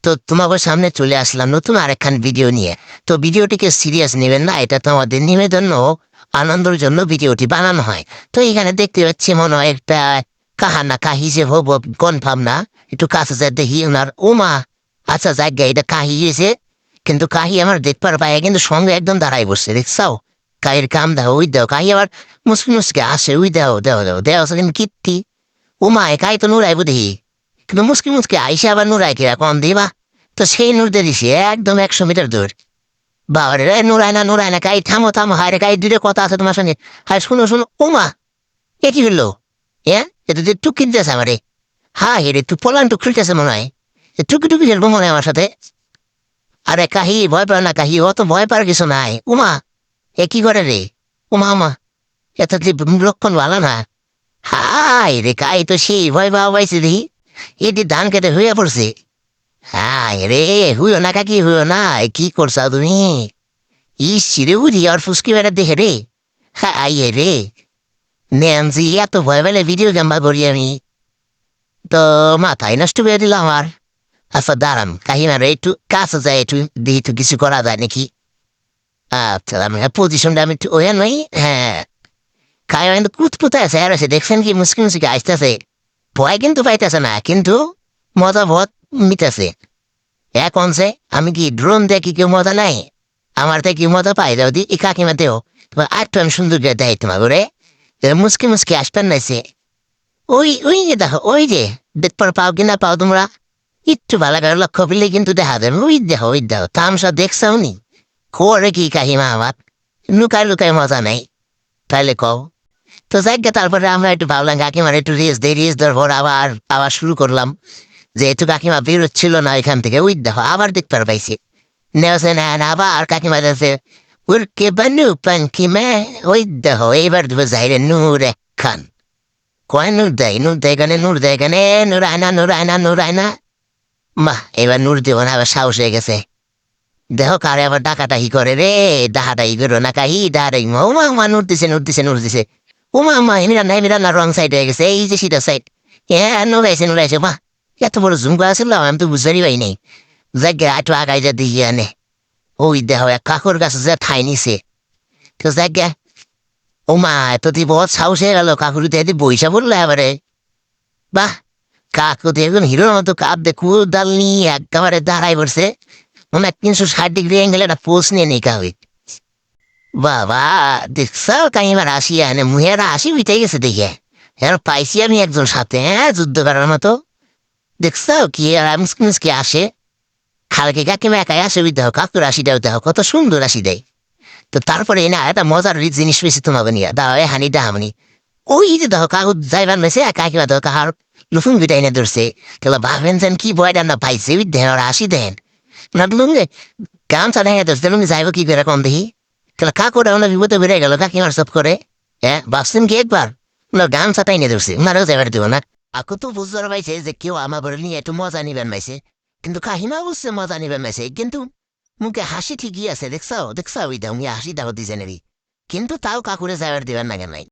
তো তোমাদের সামনে চলে আসলাম নতুন আরেকখান ভিডিও নিয়ে। তো ভিডিওটিকে সিরিয়াস নেবেন না, এটা তোমাদের নিবেদন ও আনন্দের জন্য ভিডিওটি বানানো হয়। তো এখানে দেখতে পাচ্ছি মনে হয় একটা কাহানা কাহি যে হবো কনফার্ম না, একটু কাছে যা দেখি ওনার ওমা। আচ্ছা জায়গা এটা কাহি হয়েছে, কিন্তু কাহি আমার দেখবার পায় কিন্তু সঙ্গে একদম দাঁড়াই বসছে, দেখছাও কাহির কাম দাও ওই দাও। কাহি আবার মুসকি মুসকে আসে, ওই দেও দেও দেও দেও কিন্তু কীর্তি ওমা কাহি তো নুরাইব দেখি, কিন্তু মুসকি মুসকে আইসে আবার নুরাই কিরা কম দিবা। তো সেই নূর দিয়ে দিছি একদম 100 মিটার দূর। বাবারে রে নুরায় না কাই থামো থামো, হায় রে কাই দূরে কথা আছে তোমার সঙ্গে। হায় শুনো শুনো ওমা, এ কি হলো? এটা যে টুক কিনতেছে আমারে। হ্যাঁ রে তুই পলান টুক খুলতেছে মনে হয়, টুকি টুকি খেলবো মনে হয় আমার সাথে। আরে কাহি ভয় পাও না, কাহি অত ভয় পাওয়ার কিছু নাই। উমা এ কি করে রে? উমা উমা, এত যে লক্ষণ ভালো না। হায় রে কাই তো সেই ভয় পাওয়া পাইছে দেখি, এটি ধান কেটে হইয়া পড়ছে। হায় রে, হুইও না কাকি হুইও না, কি করছা তুমি? ইসিরে উড়ি আর ফুসকি বেড়া দেখে রে। হাই রে, ন্যান্সি এত ভয় পেলে ভিডিও গেম করি আমি, তো মাথায় নষ্ট করে দিল আমার। আচ্ছা দাঁড়ান কাহিনারে একটু কাছে যায়, একটু দিয়ে একটু কিছু করা যায় নাকি। আচ্ছা আমি পজিশনটা আমি একটু ওয়া নই। হ্যাঁ কাহিনা কিন্তু কুতকুতে আছে আর আছে, দেখছেন কি মুসকি মুসকি আসতেছে। ভয় কিন্তু পাইতেছে না, কিন্তু মজা বহুত মিটেছে। এখন সে আমি কি ড্রোন দেখি কেউ মজা নাই, আমার থেকে মজা পাই দাও দি এই কাকিমাতেও। তোমার আরেকটু আমি সুন্দর করে দেয় তোমার করে মুসকি মুসকি আসবেন নাইছে। ওই ওই যে দেখো, ওই যে দেখতে পাও কিনা পাও তোমরা, একটু ভালো করে লক্ষ্য পেলে কিন্তু দেখা যাবে। ওই দেখো তামসা দেখছাও নি করে কি কাহিমা আমার, লুকায় লুকায় মজা নাই তাইলে কও। তো যাই তারপরে আমরা একটু ভাবলাম কাকিমার একটু রেস দেওয়ার পর আবার আবার শুরু করলাম। যেহেতু কাকিমা বেরোচ্ছিল না এখান থেকে, ওই দেখো আবার দেখতে পাইছি নেওয়া না আবার কাকিমা যাচ্ছে উড়কে বানু পানকি মে। ওই দেখো এইবার দেবো যাইরে নূর একখান। কয় নূর দেয় গানে নূর দেয় গানে, নূর আয়না নূর আয়না নূর আয়না। মা এবার নূর দেবো না, আবার সাহস হয়ে গেছে। দেখো কারে আবার ডাকাটাহি করে রে, ডাকাটাহি করো না কাহি ডাকাটাহি। উমা উমা নূর দিছে নূর দিছে নূর দিছে। উমা উমা এমনি না রং সাইড হয়ে গেছে, এই যে সিটা সাইড। হ্যাঁ নূর আইছে মা। এত বড় জুম করা ছিল আমি তো বুঝতেই পারি নাই। যাকে একটু আগাই যা দিয়ে আনে, ওই দেখো এক কাকুর কাছে যে ঠাই নিছে। তো যাকে ও মা এত তুই বহুত সাহস হয়ে গেল, কাকুর দিয়ে বইসা বললো এবারে। বাহ, কাকু তো একদম হিরোর মতো কাপ দে কুদাল নিয়ে একেবারে দাঁড়াই পড়ছে। মনে হয় 360 ডিগ্রি অ্যাঙ্গেলে একটা পোস্ট নিয়ে নেই কাউই। বাবা দেখছ কাইবার আসি এনে মুহেরা আসি উঠে গেছে দেখে। হ্যাঁ পাইছি আমি একজন সাথে, হ্যাঁ যুদ্ধ করার মতো। দেখছ কি আর মুসকি আসে, কালকে কাকিমা একাই আসে, ওই দেখো কাকুর আসিটাও দেখো কত সুন্দর আসি দেয়। তো তারপরে না একটা মজার জিনিস পেয়েছি তোমাকে নিয়ে দাও এ হানি ডাহামনি। ওই যে দেখো কাকু যাইবার মেসে কাকিমা দেখো কাহার লুফুন গুটা এনে ধরছে। তাহলে ভাবেন যেন কি বয়টা না পাইছে, ওই দেন ওরা আসি দেন না লুঙ্গে গামছা ভেঙে ধরছে, লুঙ্গি যাইব কি করে কম দেখি। তাহলে কাকুরা ওনার বিপদে বেড়ে গেল কাকিমার সব করে। হ্যাঁ ভাবছেন কি একবার ওনার গামছাটা এনে ধরছে, ওনারও যাইবার দিব না। কাকু তো বুঝতে পারছে যে কেউ আমার বলে নিয়ে একটু মজা নিবেন মাইছে, কিন্তু কাহিমা বুঝছে মজা নিবেন মাইছে, কিন্তু মুখে হাসি ঠিকই আছে। দেখছাও দেখছাও ওই দাও হাসি দাও দিছে নেবি, কিন্তু তাও কাকুরে যাইবার দিবার না কেন নাই।